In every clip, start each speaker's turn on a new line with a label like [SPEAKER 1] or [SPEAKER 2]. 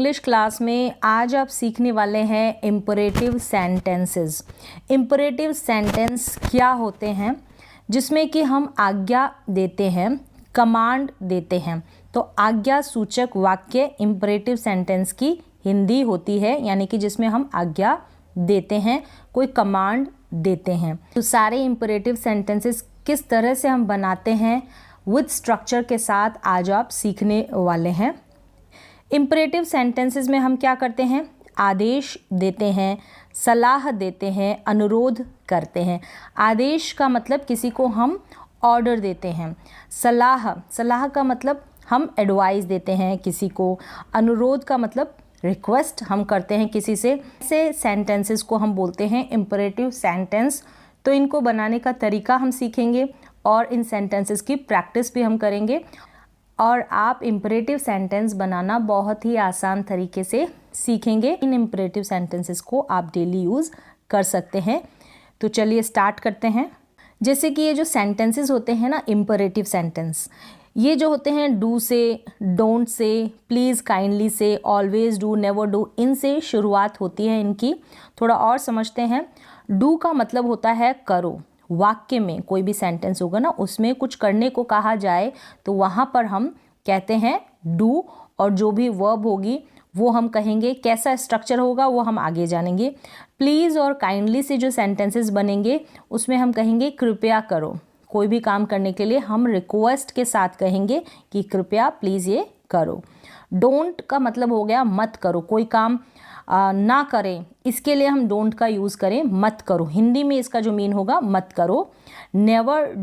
[SPEAKER 1] English class में आज आप सीखने वाले हैं इम्परेटिव सेंटेंसेस। इम्परेटिव सेंटेंस क्या होते हैं? जिसमें कि हम आज्ञा देते हैं, कमांड देते हैं। तो आज्ञा सूचक वाक्य इम्परेटिव सेंटेंस की हिंदी होती है, यानी कि जिसमें हम आज्ञा देते हैं, कोई कमांड देते हैं। तो सारे इम्परेटिव सेंटेंसेस किस तरह से हम बनाते हैं विद स्ट्रक्चर के साथ आज आप सीखने वाले हैं। इम्परेटिव सेंटेंसेस में हम क्या करते हैं? आदेश देते हैं, सलाह देते हैं, अनुरोध करते हैं। आदेश का मतलब किसी को हम ऑर्डर देते हैं। सलाह का मतलब हम एडवाइस देते हैं किसी को। अनुरोध का मतलब रिक्वेस्ट हम करते हैं किसी से। ऐसे सेंटेंसेस को हम बोलते हैं इम्परेटिव सेंटेंस। तो इनको बनाने का तरीका हम सीखेंगे और इन सेंटेंसेस की प्रैक्टिस भी हम करेंगे। और आप इम्परेटिव सेंटेंस बनाना बहुत ही आसान तरीके से सीखेंगे। इन इम्परेटिव सेंटेंसेस को आप डेली यूज़ कर सकते हैं। तो चलिए स्टार्ट करते हैं। जैसे कि ये जो सेंटेंसेस होते हैं ना, इम्परेटिव सेंटेंस, ये जो होते हैं डू से, डोंट से, प्लीज़, काइंडली से, ऑलवेज डू, नेवर डू, इनसे शुरुआत होती है इनकी। थोड़ा और समझते हैं। डू का मतलब होता है करो। वाक्य में कोई भी सेंटेंस होगा ना, उसमें कुछ करने को कहा जाए तो वहाँ पर हम कहते हैं डू, और जो भी वर्ब होगी वो हम कहेंगे। कैसा स्ट्रक्चर होगा वो हम आगे जानेंगे। प्लीज़ और काइंडली से जो सेंटेंसेस बनेंगे उसमें हम कहेंगे कृपया करो। कोई भी काम करने के लिए हम रिक्वेस्ट के साथ कहेंगे कि कृपया प्लीज़ ये करो। डोंट का मतलब हो गया मत करो। कोई काम ना करें, इसके लिए हम डोंट का यूज़ करें, मत करो। हिंदी में इसका जो मीन होगा मत करो। नेवर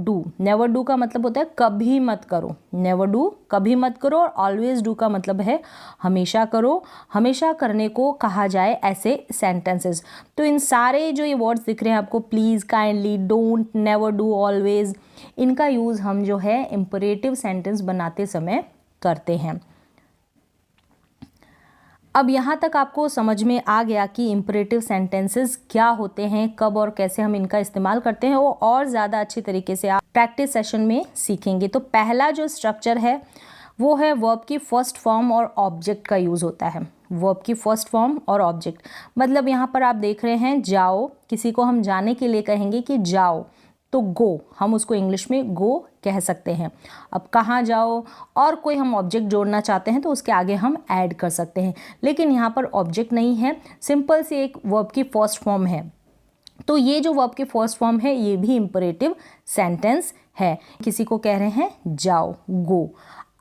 [SPEAKER 1] डू का मतलब होता है कभी मत करो। नेवर डू कभी मत करो। और ऑलवेज डू का मतलब है हमेशा करो, हमेशा करने को कहा जाए ऐसे सेंटेंसेस। तो इन सारे जो ये वर्ड्स दिख रहे हैं आपको, please, kindly, don't, never do, always, इनका यूज़ हम जो है इम्परेटिव सेंटेंस बनाते समय करते हैं। अब यहाँ तक आपको समझ में आ गया कि इम्परेटिव सेंटेंसेस क्या होते हैं, कब और कैसे हम इनका इस्तेमाल करते हैं। वो और ज़्यादा अच्छी तरीके से आप प्रैक्टिस सेशन में सीखेंगे। तो पहला जो स्ट्रक्चर है वो है वर्ब की फर्स्ट फॉर्म और ऑब्जेक्ट का यूज़ होता है। वर्ब की फर्स्ट फॉर्म और ऑब्जेक्ट मतलब यहाँ पर आप देख रहे हैं जाओ, किसी को हम जाने के लिए कहेंगे कि जाओ, तो गो, हम उसको इंग्लिश में गो कह सकते हैं। अब कहाँ जाओ, और कोई हम ऑब्जेक्ट जोड़ना चाहते हैं तो उसके आगे हम ऐड कर सकते हैं। लेकिन यहाँ पर ऑब्जेक्ट नहीं है, सिंपल सी एक वर्ब की फर्स्ट फॉर्म है। तो ये जो वर्ब की फर्स्ट फॉर्म है ये भी इम्परेटिव सेंटेंस है। किसी को कह रहे हैं जाओ, गो।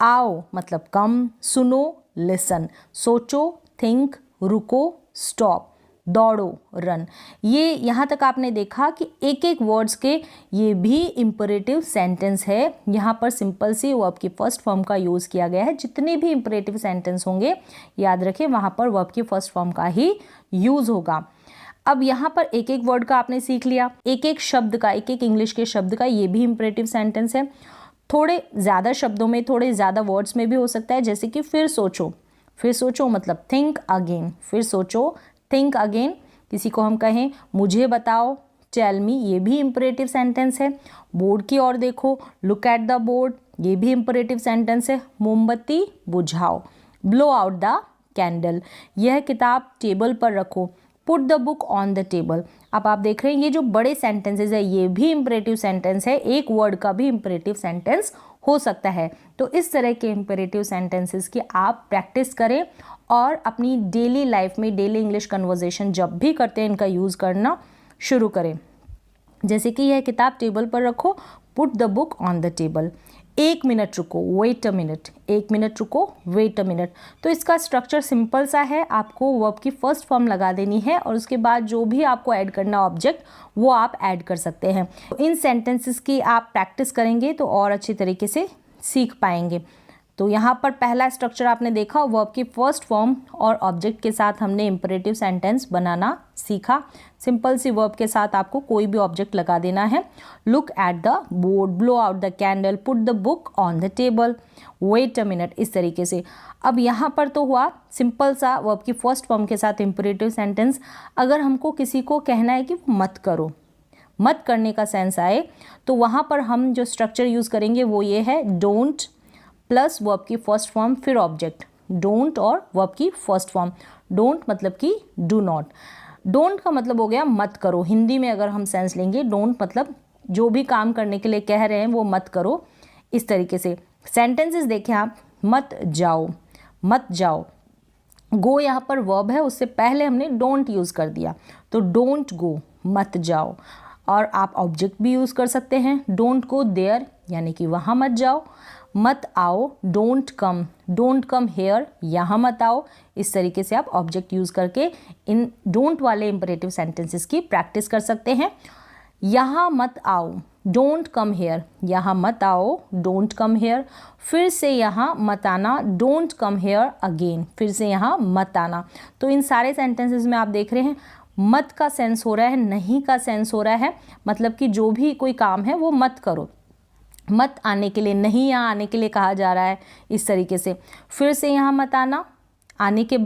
[SPEAKER 1] आओ मतलब कम, सुनो, लिसन, सोचो, थिंक, रुको, स्टॉप, दौड़ो, रन। ये यहाँ तक आपने देखा कि एक एक वर्ड्स के ये भी इम्परेटिव सेंटेंस है। यहाँ पर सिंपल सी वर्ब की फर्स्ट फॉर्म का यूज़ किया गया है। जितने भी इम्परेटिव सेंटेंस होंगे याद रखें वहाँ पर वर्ब की फर्स्ट फॉर्म का ही यूज़ होगा। अब यहाँ पर एक एक वर्ड का आपने सीख लिया, एक एक शब्द का, एक एक इंग्लिश के शब्द का, ये भी इम्परेटिव सेंटेंस है। थोड़े ज़्यादा शब्दों में, थोड़े ज़्यादा वर्ड्स में भी हो सकता है, जैसे कि फिर सोचो। फिर सोचो मतलब थिंक अगेन। फिर सोचो, थिंक अगेन। किसी को हम कहें मुझे बताओ, टेल मी, ये भी इम्परेटिव सेंटेंस है। बोर्ड की ओर देखो, लुक एट द बोर्ड, ये भी इम्परेटिव सेंटेंस है। मोमबत्ती बुझाओ, ब्लो आउट द कैंडल, यह किताब टेबल पर रखो, put the book on the table. अब आप देख रहे हैं ये जो बड़े सेंटेंसेस है ये भी इम्परेटिव सेंटेंस है। एक वर्ड का भी इम्परेटिव सेंटेंस हो सकता है। तो इस तरह के इम्परेटिव सेंटेंसेस की आप प्रैक्टिस करें और अपनी डेली लाइफ में, डेली इंग्लिश कन्वर्सेशन जब भी करते हैं इनका यूज़ करना शुरू करें। जैसे कि यह किताब टेबल पर रखो, put the book on the table. 1 minute रुको, वेट अ मिनट। 1 मिनट रुको, वेट अ मिनट। तो इसका स्ट्रक्चर सिंपल सा है। आपको वर्ब की फर्स्ट फॉर्म लगा देनी है और उसके बाद जो भी आपको ऐड करना ऑब्जेक्ट वो आप ऐड कर सकते हैं। इन सेंटेंसेस की आप प्रैक्टिस करेंगे तो और अच्छी तरीके से सीख पाएंगे। तो यहाँ पर पहला स्ट्रक्चर आपने देखा, वर्ब की फर्स्ट फॉर्म और ऑब्जेक्ट के साथ हमने इम्परेटिव सेंटेंस बनाना सीखा। सिंपल सी वर्ब के साथ आपको कोई भी ऑब्जेक्ट लगा देना है। Look at the board, blow out the candle, put the book on the table, wait a minute, इस तरीके से। अब यहाँ पर तो हुआ सिंपल सा वर्ब की फर्स्ट फॉर्म के साथ इम्परेटिव सेंटेंस। अगर हमको किसी को कहना है कि मत करो, मत करने का सेंस आए, तो वहाँ पर हम जो स्ट्रक्चर यूज़ करेंगे वो ये है, डोंट प्लस वर्ब की फर्स्ट फॉर्म फिर ऑब्जेक्ट। डोंट और वर्ब की फर्स्ट फॉर्म। डोंट मतलब कि डू नॉट। डोंट का मतलब हो गया मत करो। हिंदी में अगर हम सेंस लेंगे, डोंट मतलब जो भी काम करने के लिए कह रहे हैं वो मत करो, इस तरीके से। सेंटेंसेस देखें आप, मत जाओ, मत जाओ। गो यहाँ पर वर्ब है, उससे पहले हमने डोंट यूज़ कर दिया, तो डोंट गो, मत जाओ। और आप ऑब्जेक्ट भी यूज़ कर सकते हैं, डोंट गो देयर यानी कि वहाँ मत जाओ। मत आओ, डोंट कम हेयर, यहाँ मत आओ। इस तरीके से आप ऑब्जेक्ट यूज़ करके इन डोंट वाले इंपरेटिव सेंटेंसेस की प्रैक्टिस कर सकते हैं। यहाँ मत आओ, डोंट कम हेयर, यहाँ मत आओ, डोंट कम हेयर। फिर से यहाँ मत आना, डोंट कम हेयर अगेन, फिर से यहाँ मत आना। तो इन सारे सेंटेंसेस में आप देख रहे हैं मत का सेंस हो रहा है, नहीं का सेंस हो रहा है, मतलब कि जो भी कोई काम है वो मत करो। मत आने के लिए, नहीं यहाँ आने के लिए कहा जा रहा है, इस तरीके से। फिर से यहाँ मत आना, आने के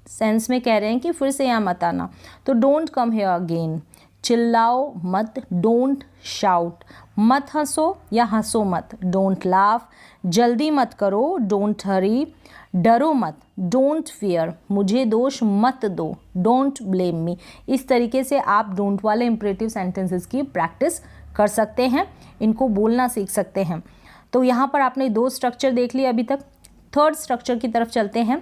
[SPEAKER 1] सेंस में कह रहे हैं कि फिर से यहाँ मत आना, तो डोंट कम हेयर अगेन। चिल्लाओ मत, डोंट शाउट। मत हंसो या हंसो मत, डोंट लाफ। जल्दी मत करो, डोंट हरी। डरो मत, डोंट फियर। मुझे दोष मत दो, डोंट ब्लेम मी। इस तरीके से आप डोंट वाले इंपरेटिव सेंटेंसेस की प्रैक्टिस कर सकते हैं, इनको बोलना सीख सकते हैं। तो यहाँ पर आपने 2 स्ट्रक्चर देख लिए अभी तक। थर्ड स्ट्रक्चर की तरफ चलते हैं,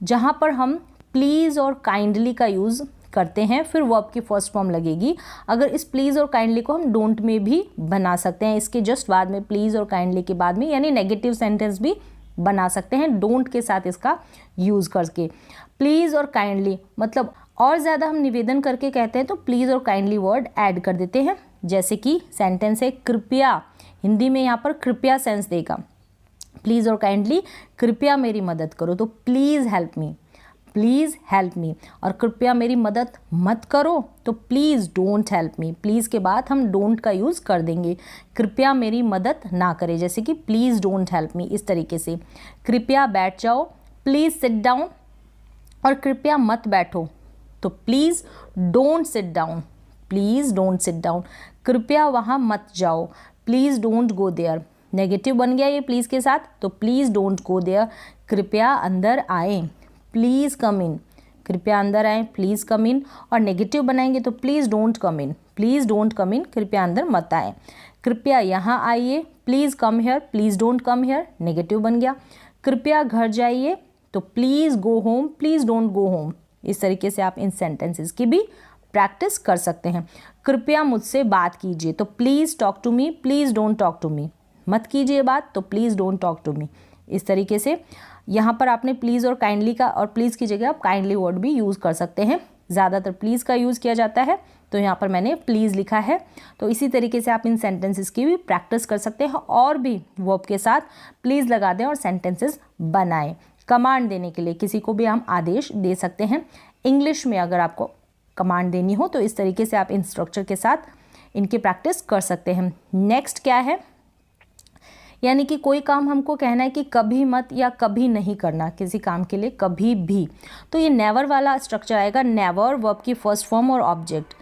[SPEAKER 1] जहाँ पर हम प्लीज़ और काइंडली का यूज़ करते हैं, फिर वर्ब की फर्स्ट फॉर्म लगेगी। अगर इस प्लीज़ और काइंडली को हम डोंट में भी बना सकते हैं, इसके जस्ट बाद में, प्लीज़ और काइंडली के बाद में, यानी नेगेटिव सेंटेंस भी बना सकते हैं डोंट के साथ इसका यूज़ करके। प्लीज़ और काइंडली मतलब और ज़्यादा हम निवेदन करके कहते हैं तो प्लीज़ और काइंडली वर्ड ऐड कर देते हैं। जैसे कि सेंटेंस है कृपया, हिंदी में यहाँ पर कृपया सेंस देगा। प्लीज़ और काइंडली, कृपया मेरी मदद करो, तो please help me, please help me. और कृपया मेरी मदद मत करो, तो please don't help me. Please के बाद हम डोंट का यूज़ कर देंगे, कृपया मेरी मदद ना करें, जैसे कि प्लीज़ डोंट हेल्प मी, इस तरीके से। कृपया बैठ जाओ, प्लीज़ सिट डाउन। और कृपया मत बैठो, तो please don't sit down, please don't sit down. कृपया वहाँ मत जाओ, please don't go there. Negative बन गया ये प्लीज़ के साथ, तो प्लीज़ डोंट गो देयर। कृपया अंदर आएँ, प्लीज़ कम इन, कृपया अंदर आएँ, प्लीज़ कम इन। और नेगेटिव बनाएंगे तो please don't come in, please don't come in, कृपया अंदर मत आए। कृपया यहाँ आइए, please come here, please don't come here, negative बन गया। कृपया घर जाइए, तो please go home, please don't go home. इस तरीके से आप इन सेंटेंसेस की भी प्रैक्टिस कर सकते हैं। कृपया मुझसे बात कीजिए, तो please talk to me, please don't talk to me. मत कीजिए बात, तो please don't talk to me. इस तरीके से यहाँ पर आपने प्लीज़ और काइंडली का, और प्लीज़ की जगह आप काइंडली वर्ड भी यूज़ कर सकते हैं। ज़्यादातर प्लीज़ का यूज़ किया जाता है, तो यहाँ पर मैंने प्लीज़ लिखा है। तो इसी तरीके से आप इन सेंटेंसेस की भी प्रैक्टिस कर सकते हैं, और भी वर्ब के साथ प्लीज़ लगा दें और सेंटेंसेस बनाएं। कमांड देने के लिए किसी को भी हम आदेश दे सकते हैं। इंग्लिश में अगर आपको कमांड देनी हो तो इस तरीके से आप इन स्ट्रक्चर के साथ इनकी प्रैक्टिस कर सकते हैं। नेक्स्ट क्या है, यानी कि कोई काम हमको कहना है कि कभी मत या कभी नहीं करना, किसी काम के लिए कभी भी, तो ये नेवर वाला स्ट्रक्चर आएगा। नेवर वर्ब की फर्स्ट फॉर्म और ऑब्जेक्ट।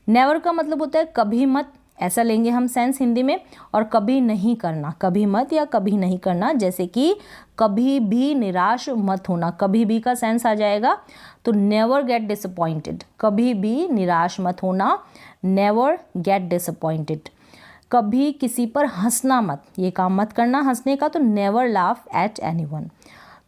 [SPEAKER 1] नेवर का मतलब होता है कभी मत, ऐसा लेंगे हम सेंस हिंदी में। और कभी नहीं करना, कभी मत या कभी नहीं करना, जैसे कि कभी भी निराश मत होना, कभी भी का सेंस आ जाएगा। तो नेवर गेट डिसअपॉइंटेड, कभी भी निराश मत होना, नेवर गेट डिसअपॉइंटेड। कभी किसी पर हंसना मत, ये काम मत करना हंसने का, तो नेवर लाफ एट एनीवन।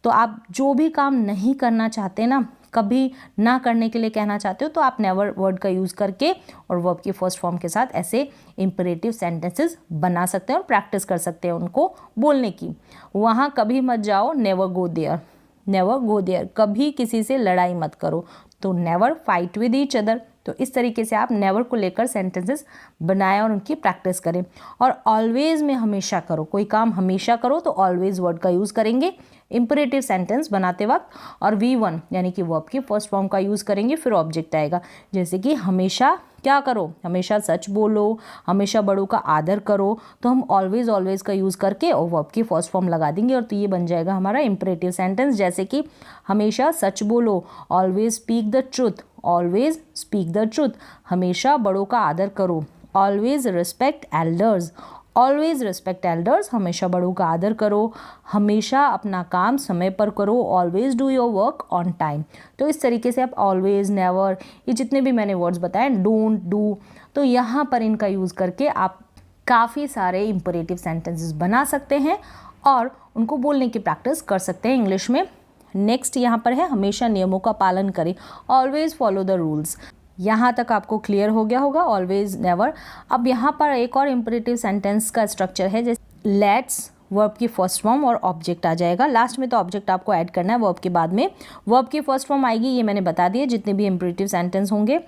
[SPEAKER 1] तो आप जो भी काम नहीं करना चाहते ना, कभी ना करने के लिए कहना चाहते हो, तो आप नेवर वर्ड का यूज़ करके और वर्ब की फर्स्ट फॉर्म के साथ ऐसे इंपरेटिव सेंटेंसेस बना सकते हैं और प्रैक्टिस कर सकते हैं उनको बोलने की। वहाँ कभी मत जाओ, never go there, never go there. कभी किसी से लड़ाई मत करो, तो never fight with each other. तो इस तरीके से आप नेवर को लेकर सेंटेंसेस बनाएं और उनकी प्रैक्टिस करें। और ऑलवेज में हमेशा करो, कोई काम हमेशा करो तो ऑलवेज वर्ड का यूज़ करेंगे इंपरेटिव सेंटेंस बनाते वक्त। और V1 यानी कि वर्ब की फर्स्ट फॉर्म का यूज़ करेंगे, फिर ऑब्जेक्ट आएगा। जैसे कि हमेशा क्या करो, हमेशा सच बोलो, हमेशा बड़ों का आदर करो, तो हम ऑलवेज का यूज़ करके और वर्ब की फर्स्ट फॉर्म लगा देंगे, और तो ये बन जाएगा हमारा इंपरेटिव सेंटेंस। जैसे कि हमेशा सच बोलो, always speak the truth, always speak the truth. हमेशा बड़ों का आदर करो, always respect elders, always respect elders, हमेशा बड़ों का आदर करो, हमेशा अपना काम समय पर करो, always do your work on time. तो इस तरीके से आप ऑलवेज, नेवर, ये जितने भी मैंने वर्ड्स बताए, डोंट, डू, तो यहाँ पर इनका यूज़ करके आप काफ़ी सारे इंपरेटिव सेंटेंसेस बना सकते हैं और उनको बोलने की प्रैक्टिस कर सकते हैं इंग्लिश में। नेक्स्ट यहाँ पर है हमेशा नियमों का पालन करें, ऑलवेज फॉलो द रूल्स। यहाँ तक आपको क्लियर हो गया होगा, ऑलवेज, नेवर। अब यहाँ पर एक और इंपरेटिव सेंटेंस का स्ट्रक्चर है, जैसे लेट्स, वर्ब की फर्स्ट फॉर्म और ऑब्जेक्ट आ जाएगा। लास्ट में तो ऑब्जेक्ट आपको ऐड करना है वर्ब के बाद में। वर्ब की फर्स्ट फॉर्म आएगी, ये मैंने बता दिया, जितने भी इंपरेटिव सेंटेंस होंगे।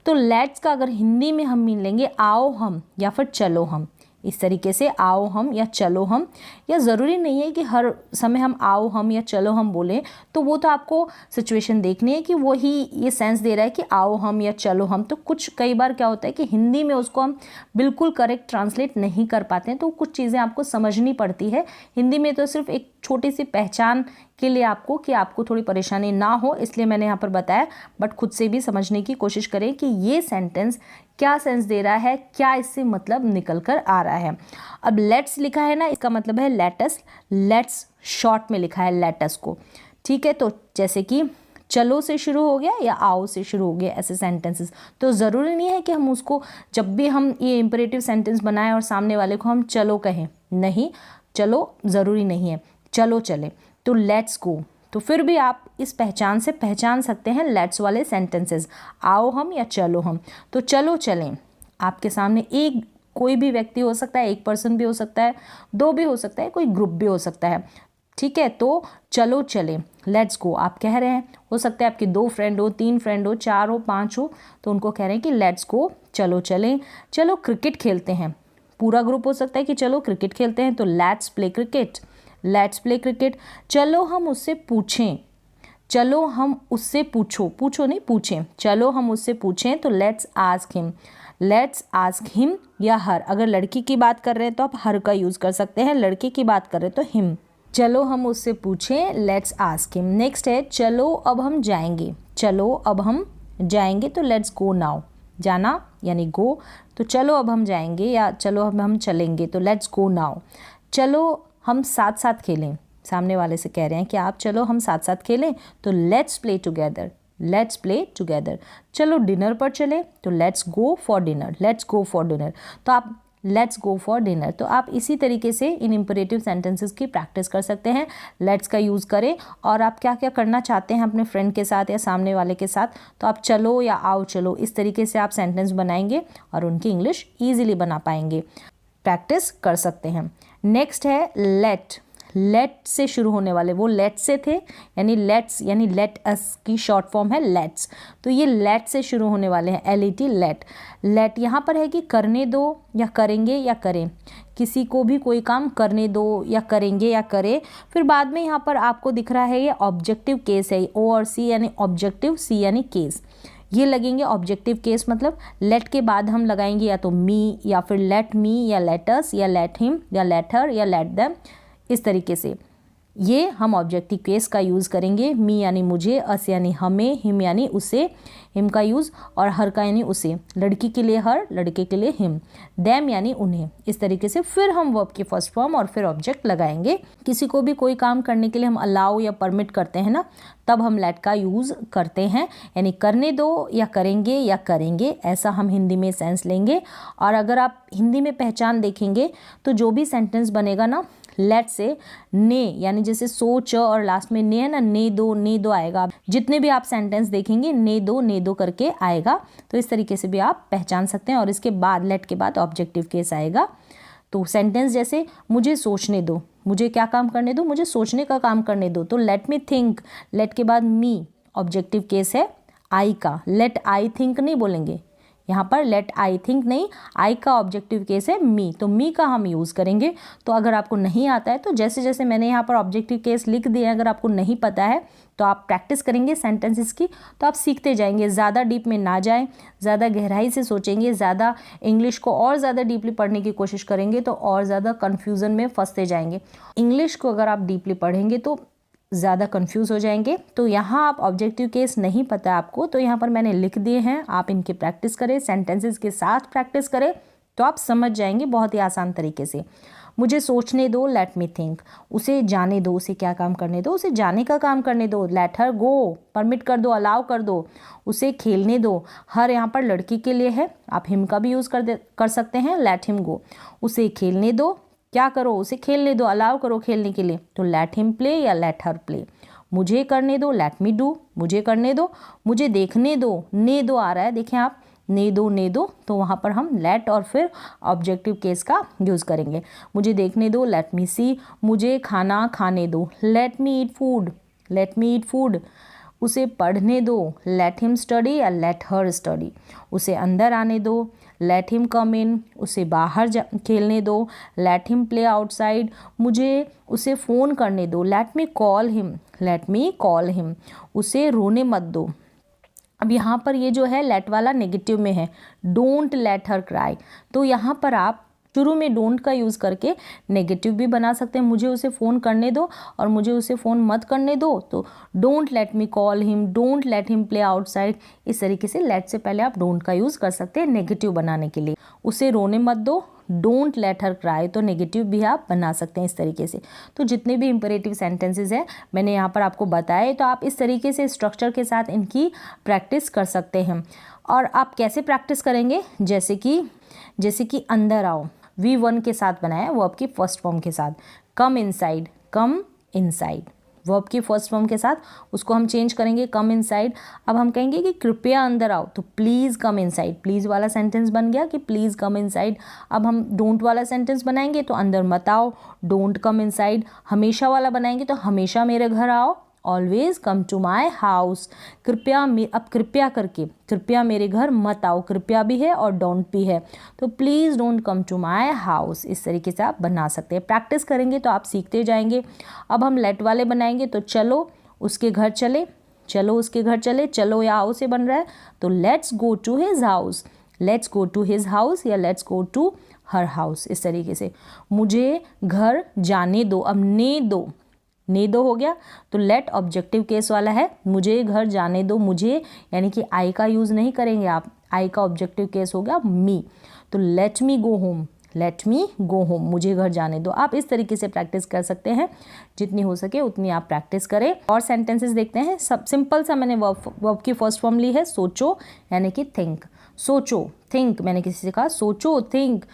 [SPEAKER 1] तो लेट्स का अगर हिंदी में हम मीन लेंगे आओ हम या फिर चलो हम, इस तरीके से आओ हम या चलो हम, या ज़रूरी नहीं है कि हर समय हम आओ हम या चलो हम बोलें, तो वो तो आपको सिचुएशन देखनी है कि वही ये सेंस दे रहा है कि आओ हम या चलो हम। तो कुछ कई बार क्या होता है कि हिंदी में उसको हम बिल्कुल करेक्ट ट्रांसलेट नहीं कर पाते हैं, तो कुछ चीज़ें आपको समझनी पड़ती है। हिंदी में तो सिर्फ एक छोटी सी पहचान के लिए आपको, कि आपको थोड़ी परेशानी ना हो, इसलिए मैंने यहाँ पर बताया, बट खुद से भी समझने की कोशिश करें कि ये सेंटेंस क्या सेंस दे रहा है, क्या इससे मतलब निकल कर आ रहा है। अब लेट्स लिखा है ना, इसका मतलब है लेटस, लेट्स शॉर्ट में लिखा है लेटस को, ठीक है। तो जैसे कि चलो से शुरू हो गया या आओ से शुरू हो गया, ऐसे सेंटेंसेस। तो ज़रूरी नहीं है कि हम उसको, जब भी हम ये इंपरेटिव सेंटेंस बनाएं और सामने वाले को हम चलो कहें, नहीं, चलो ज़रूरी नहीं है, चलो चले, तो लेट्स गो। तो फिर भी आप इस पहचान से पहचान सकते हैं लेट्स वाले सेंटेंसेस, आओ हम या चलो हम। तो चलो चलें, आपके सामने एक कोई भी व्यक्ति हो सकता है, एक पर्सन भी हो सकता है, दो भी हो सकता है, कोई ग्रुप भी हो सकता है, ठीक है। तो चलो चलें, लेट्स गो आप कह रहे हैं, हो सकता है आपके 2 फ्रेंड हो, 3 फ्रेंड हो, 4 हो, 5 हो, तो उनको कह रहे हैं कि लेट्स गो, चलो चलें। चलो क्रिकेट खेलते हैं, पूरा ग्रुप हो सकता है कि चलो क्रिकेट खेलते हैं, तो let's play cricket, let's play cricket. चलो हम उससे पूछें, चलो हम उससे पूछो, पूछो नहीं पूछें, चलो हम उससे पूछें, तो let's ask him, let's ask him या हर। अगर लड़की की बात कर रहे हैं तो आप हर का यूज़ कर सकते हैं, लड़के की बात कर रहे हैं तो हिम। चलो हम उससे पूछें, लेट्स आस्क हिम। नेक्स्ट है चलो अब हम जाएंगे, चलो अब हम जाएंगे, तो लेट्स गो नाउ, जाना यानी गो, तो चलो अब हम जाएंगे या चलो अब हम चलेंगे, तो लेट्स गो नाउ। चलो हम साथ साथ खेलें, सामने वाले से कह रहे हैं कि आप चलो हम साथ साथ खेलें, तो let's play together, let's play together. चलो डिनर पर चले, तो let's go for dinner, let's go for dinner. तो आप लेट्स गो फॉर डिनर, तो आप इसी तरीके से इन इंपरेटिव सेंटेंसेस की प्रैक्टिस कर सकते हैं। लेट्स का यूज़ करें और आप क्या क्या करना चाहते हैं अपने फ्रेंड के साथ या सामने वाले के साथ, तो आप चलो या आओ चलो, इस तरीके से आप सेंटेंस बनाएंगे और उनकी इंग्लिश ईजिली बना पाएंगे, प्रैक्टिस कर सकते हैं। नेक्स्ट है लेट, लेट से शुरू होने वाले, वो लेट से थे, यानी लेट्स यानी लेट अस की शॉर्ट फॉर्म है लेट्स, तो ये लेट से शुरू होने वाले हैं, LET, लेट। लेट यहाँ पर है कि करने दो या करेंगे या करें, किसी को भी कोई काम करने दो या करेंगे या करें। फिर बाद में यहाँ पर आपको दिख रहा है ये ऑब्जेक्टिव केस है, O और C यानी ऑब्जेक्टिव, C यानी केस, ये लगेंगे ऑब्जेक्टिव केस। मतलब लेट के बाद हम लगाएंगे या तो मी या फिर लेट मी या लेट अस या लेट हिम या लेट हर या लेट देम, इस तरीके से ये हम ऑब्जेक्टिव केस का यूज़ करेंगे। मी यानी मुझे, अस यानी हमें, हिम यानी उसे, हिम का यूज़, और हर का यानी उसे, लड़की के लिए हर, लड़के के लिए हिम, देम यानी उन्हें, इस तरीके से फिर हम वर्ब की फर्स्ट फॉर्म और फिर ऑब्जेक्ट लगाएंगे। किसी को भी कोई काम करने के लिए हम अलाउ या परमिट करते हैं ना, तब हम लेट का यूज़ करते हैं, यानी करने दो या करेंगे या करेंगे, ऐसा हम हिंदी में सेंस लेंगे। और अगर आप हिंदी में पहचान देखेंगे तो जो भी सेंटेंस बनेगा ना लेट से, ने यानी जैसे सोच और लास्ट में ने है ना, ने दो आएगा। जितने भी आप सेंटेंस देखेंगे ने दो करके आएगा, तो इस तरीके से भी आप पहचान सकते हैं। और इसके बाद लेट के बाद ऑब्जेक्टिव केस आएगा। तो सेंटेंस जैसे मुझे सोचने दो, मुझे क्या काम करने दो, मुझे सोचने का काम करने दो, तो लेट मी थिंक, लेट के बाद मी, ऑब्जेक्टिव केस है आई का, लेट आई थिंक नहीं बोलेंगे यहाँ पर, लेट आई थिंक नहीं, आई का ऑब्जेक्टिव केस है मी, तो मी का हम यूज़ करेंगे। तो अगर आपको नहीं आता है तो जैसे जैसे मैंने यहाँ पर ऑब्जेक्टिव केस लिख दिए, अगर आपको नहीं पता है तो आप प्रैक्टिस करेंगे सेंटेंसेस की, तो आप सीखते जाएंगे। ज़्यादा डीप में ना जाएं, ज़्यादा गहराई से सोचेंगे, ज़्यादा इंग्लिश को और ज़्यादा डीपली पढ़ने की कोशिश करेंगे तो और ज़्यादा कन्फ्यूज़न में फंसते जाएंगे। इंग्लिश को अगर आप डीपली पढ़ेंगे तो ज़्यादा कंफ्यूज हो जाएंगे। तो यहाँ आप ऑब्जेक्टिव केस नहीं पता आपको, तो यहाँ पर मैंने लिख दिए हैं, आप इनकी प्रैक्टिस करें, सेंटेंसेस के साथ प्रैक्टिस करें, तो आप समझ जाएंगे बहुत ही आसान तरीके से। मुझे सोचने दो, लेट मी थिंक। उसे जाने दो, उसे क्या काम करने दो, उसे जाने का काम करने दो, लेट हर गो, परमिट कर दो, अलाउ कर दो। उसे खेलने दो, हर यहाँ पर लड़की के लिए है, आप हिम का भी यूज़ कर सकते हैं, लेट हिम गो। उसे खेलने दो, क्या करो, उसे खेलने दो, अलाउ करो खेलने के लिए, तो लेट हिम प्ले या लेट हर प्ले। मुझे करने दो, लेट मी डू, मुझे करने दो। मुझे देखने दो, ने दो आ रहा है, देखें आप, ने दो, तो वहाँ पर हम लेट और फिर ऑब्जेक्टिव केस का यूज़ करेंगे। मुझे देखने दो, लेट मी सी। मुझे खाना खाने दो, let me eat food, let me eat food. उसे पढ़ने दो, लेट हिम स्टडी या लेट हर स्टडी। उसे अंदर आने दो, लेट हिम कम इन। उसे बाहर खेलने दो, लेट हिम प्ले आउटसाइड। मुझे उसे फ़ोन करने दो, let me call him, let me call him. उसे रोने मत दो। अब यहाँ पर ये जो है लेट वाला नेगेटिव में है, डोंट लेट हर क्राई, तो यहाँ पर आप शुरू में डोंट का यूज़ करके नेगेटिव भी बना सकते हैं। मुझे उसे फ़ोन करने दो और मुझे उसे फ़ोन मत करने दो, तो don't let me call him, don't let him play outside. इस तरीके से लेट से पहले आप डोंट का यूज़ कर सकते हैं नेगेटिव बनाने के लिए। उसे रोने मत दो, डोंट लेट हर क्राई, तो नेगेटिव भी आप बना सकते हैं इस तरीके से। तो जितने भी इंपेरेटिव सेंटेंसेस हैं मैंने यहाँ पर आपको बताए, तो आप इस तरीके से स्ट्रक्चर के साथ इनकी प्रैक्टिस कर सकते हैं। और आप कैसे प्रैक्टिस करेंगे, जैसे कि अंदर आओ, V1 के साथ बनाया वर्ब की फर्स्ट फॉर्म के साथ। Come inside, come inside, verb की फर्स्ट फॉर्म के साथ उसको हम चेंज करेंगे, कम इनसाइड। अब हम कहेंगे कि कृपया अंदर आओ, तो प्लीज़ कम इनसाइड, प्लीज़ वाला सेंटेंस बन गया कि प्लीज़ कम इनसाइड। अब हम डोंट वाला सेंटेंस बनाएंगे तो अंदर मत आओ, डोंट कम इनसाइड। हमेशा वाला बनाएंगे तो हमेशा मेरे घर आओ, always come to my house. अब कृपया करके, कृपया मेरे घर मत आओ, कृपया भी है और डोंट भी है, तो please don't come to my house. इस तरीके से आप बना सकते हैं। प्रैक्टिस करेंगे तो आप सीखते जाएंगे। अब हम लेट वाले बनाएंगे तो चलो उसके घर चले, चलो उसके घर चले, चलो या आओ से बन रहा है, तो let's go to his house, let's go to his house या let's go to her house. इस तरीके से मुझे घर जाने दो, अब ने दो हो गया, तो लेट ऑब्जेक्टिव केस वाला है, मुझे घर जाने दो। मुझे यानी कि आई का यूज़ नहीं करेंगे आप, आई का ऑब्जेक्टिव केस हो गया मी, तो let me go home, let me go home, मुझे घर जाने दो। आप इस तरीके से प्रैक्टिस कर सकते हैं, जितनी हो सके उतनी आप प्रैक्टिस करें। और सेंटेंसेस देखते हैं। सब सिंपल सा मैंने वर्ब की फर्स्ट फॉर्म ली है, सोचो यानी कि थिंक। सोचो, थिंक, मैंने किसी से कहा सोचो, थिंक।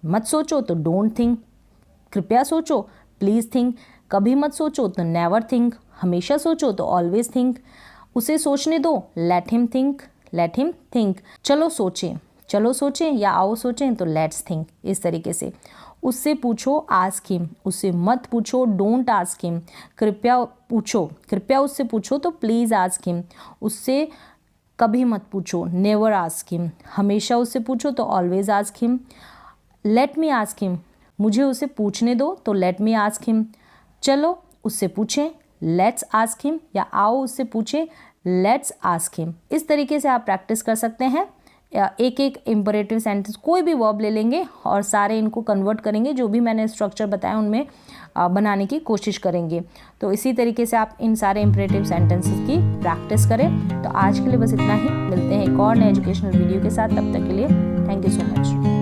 [SPEAKER 1] मत सोचो तो डोंट थिंक, कृपया सोचो, प्लीज़ थिंक। कभी मत सोचो तो नेवर थिंक, हमेशा सोचो तो ऑलवेज थिंक। उसे सोचने दो, let him think, let him think. चलो सोचें या आओ सोचें, तो लेट्स थिंक। इस तरीके से उससे पूछो, आस्क हिम, उससे मत पूछो, डोंट आस्क हिम। कृपया उससे पूछो तो प्लीज़ आस्क हिम। उससे कभी मत पूछो, नेवर आस्क हिम। हमेशा उससे पूछो तो always ask him. Let me ask him, मुझे उसे पूछने दो, तो लेट मी आस्क हिम। चलो उससे पूछें, लेट्स आस्क हिम, या आओ उससे पूछें, लेट्स आस्क हिम। इस तरीके से आप प्रैक्टिस कर सकते हैं। एक एक इंपरेटिव सेंटेंस कोई भी वर्ब ले लेंगे और सारे इनको कन्वर्ट करेंगे, जो भी मैंने स्ट्रक्चर बताया उनमें बनाने की कोशिश करेंगे। तो इसी तरीके से आप इन सारे इंपरेटिव सेंटेंसेस की प्रैक्टिस करें। तो आज के लिए बस इतना ही, मिलते हैं एक और नए एजुकेशनल वीडियो के साथ। तब तक के लिए थैंक यू सो मच।